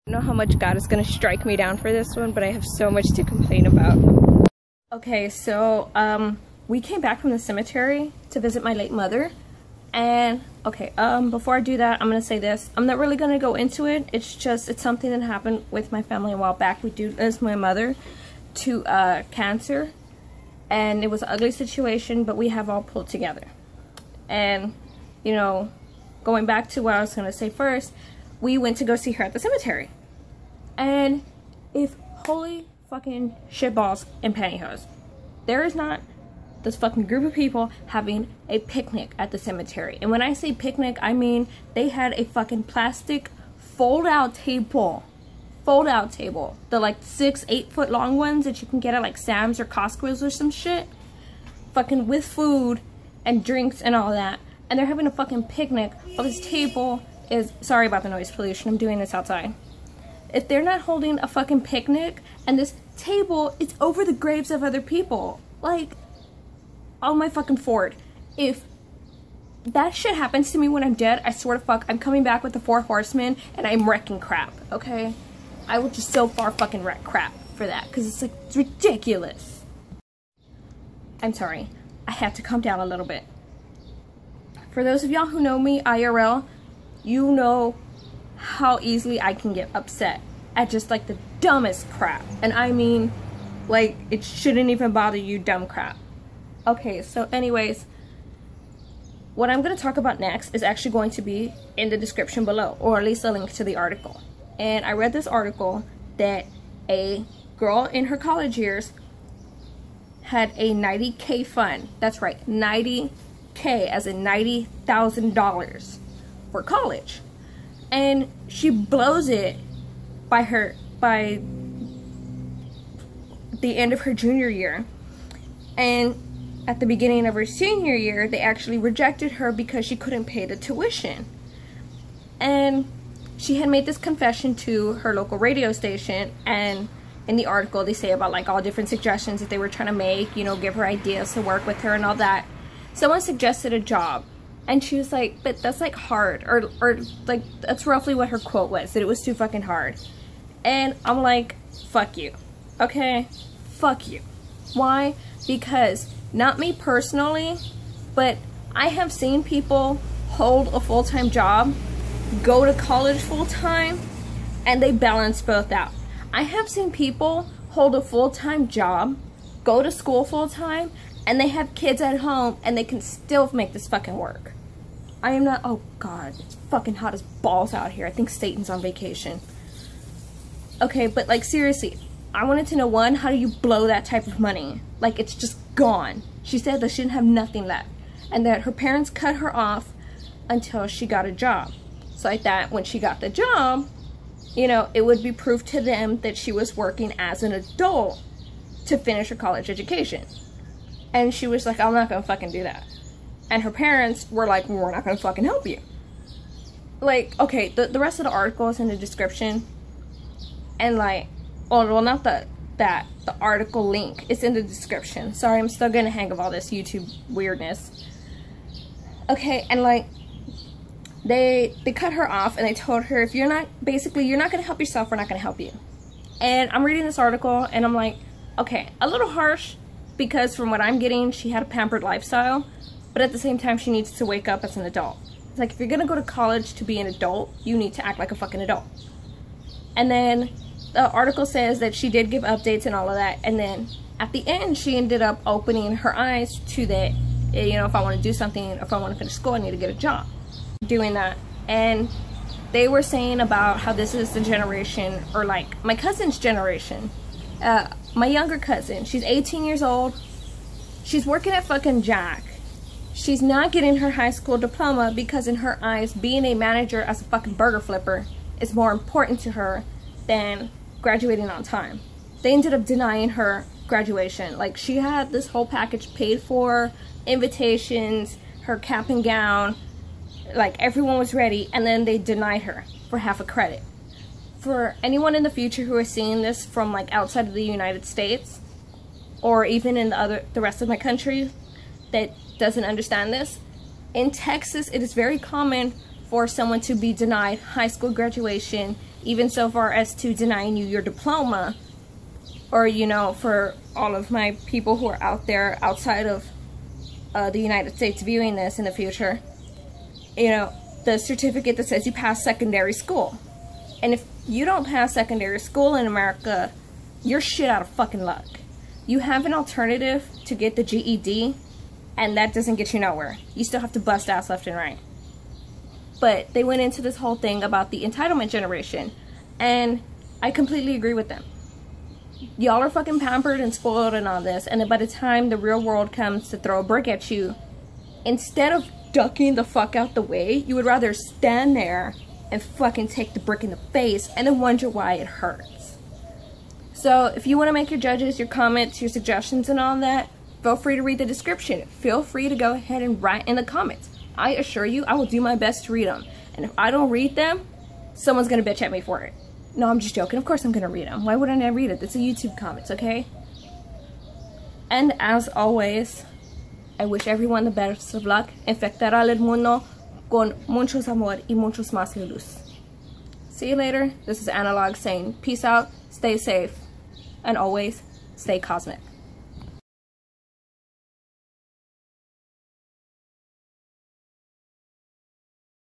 I don't know how much God is gonna strike me down for this one, but I have so much to complain about. Okay, so we came back from the cemetery to visit my late mother, and okay, before I do that, I'm gonna say this. I'm not really gonna go into it. It's something that happened with my family a while back. We do lose my mother to cancer, and it was an ugly situation, but we have all pulled together. And you know, going back to what I was gonna say first, we went to go see her at the cemetery. And if holy fucking shitballs and pantyhose, there is not this fucking group of people having a picnic at the cemetery. And when I say picnic, I mean they had a fucking plastic fold-out table. Fold-out table. The like 6-8 foot long ones that you can get at like Sam's or Costco's or some shit. Fucking with food and drinks and all that. And they're having a fucking picnic while this table is, sorry about the noise pollution, I'm doing this outside. If they're not holding a fucking picnic and this table is over the graves of other people, like, oh my fucking Ford. If that shit happens to me when I'm dead, I swear to fuck, I'm coming back with the 4 horsemen and I'm wrecking crap, okay? I will just so far fucking wreck crap for that, because it's like, it's ridiculous. I'm sorry, I had to calm down a little bit. For those of y'all who know me IRL, you know how easily I can get upset at just like the dumbest crap. And I mean, like, it shouldn't even bother you, dumb crap. Okay, so anyways, what I'm going to talk about next is actually going to be in the description below, or at least a link to the article. And I read this article that a girl in her college years had a $90K fund. That's right, $90K, as in $90,000 for college. And she blows it by the end of her junior year. And at the beginning of her senior year, they actually rejected her because she couldn't pay the tuition. And she had made this confession to her local radio station, and in the article they say about like all different suggestions that they were trying to make, you know, give her ideas to work with her and all that. Someone suggested a job. And she was like, but that's like hard, or like that's roughly what her quote was, that it was too fucking hard. And I'm like, fuck you, okay? Fuck you. Why? Because, not me personally, but I have seen people hold a full-time job, go to college full-time, and they balance both out. I have seen people hold a full-time job, go to school full-time, and they have kids at home, and they can still make this fucking work. I am not, oh god, it's fucking hot as balls out here. I think Satan's on vacation. Okay, but like seriously, I wanted to know, one, how do you blow that type of money? Like, it's just gone. She said that she didn't have nothing left, and that her parents cut her off until she got a job. So like that, when she got the job, you know, it would be proof to them that she was working as an adult to finish her college education. And she was like, I'm not gonna fucking do that. And her parents were like, well, we're not gonna fucking help you. Like, okay, the rest of the article is in the description. And like, well, not the article link. It's in the description. Sorry, I'm still getting the hang of all this YouTube weirdness. Okay, and like, they cut her off and they told her, if you're not, basically, you're not gonna help yourself, we're not gonna help you. And I'm reading this article and I'm like, okay, a little harsh, because from what I'm getting, she had a pampered lifestyle. But at the same time, she needs to wake up as an adult. It's like, if you're gonna go to college to be an adult, you need to act like a fucking adult. And then the article says that she did give updates and all of that. And then at the end, she ended up opening her eyes to that, you know, if I want to do something, if I want to finish school, I need to get a job. Doing that. And they were saying about how this is the generation, or like my cousin's generation. My younger cousin, she's 18 years old. She's working at fucking Jack. She's not getting her high school diploma because in her eyes, being a manager as a fucking burger flipper is more important to her than graduating on time. They ended up denying her graduation. Like, she had this whole package paid for, invitations, her cap and gown, like everyone was ready, and then they denied her for half a credit. For anyone in the future who is seeing this from like outside of the United States, or even in the rest of my country that doesn't understand this, in Texas it is very common for someone to be denied high school graduation even so far as to denying you your diploma. Or, you know, for all of my people who are out there outside of the United States viewing this in the future, you know, the certificate that says you passed secondary school. And if you don't pass secondary school in America, you're shit out of fucking luck. You have an alternative to get the GED, and that doesn't get you nowhere. You still have to bust ass left and right. But they went into this whole thing about the entitlement generation, and I completely agree with them. Y'all are fucking pampered and spoiled and all this, and then by the time the real world comes to throw a brick at you, instead of ducking the fuck out the way, you would rather stand there and fucking take the brick in the face and then wonder why it hurts. So if you want to make your judges, your comments, your suggestions and all that, feel free to read the description. Feel free to go ahead and write in the comments. I assure you, I will do my best to read them. And if I don't read them, someone's going to bitch at me for it. No, I'm just joking. Of course I'm going to read them. Why wouldn't I read it? It's a YouTube comments, okay? And as always, I wish everyone the best of luck. Infectará el mundo con muchos amor y muchos más luz. See you later. This is Analog saying peace out, stay safe, and always stay cosmic.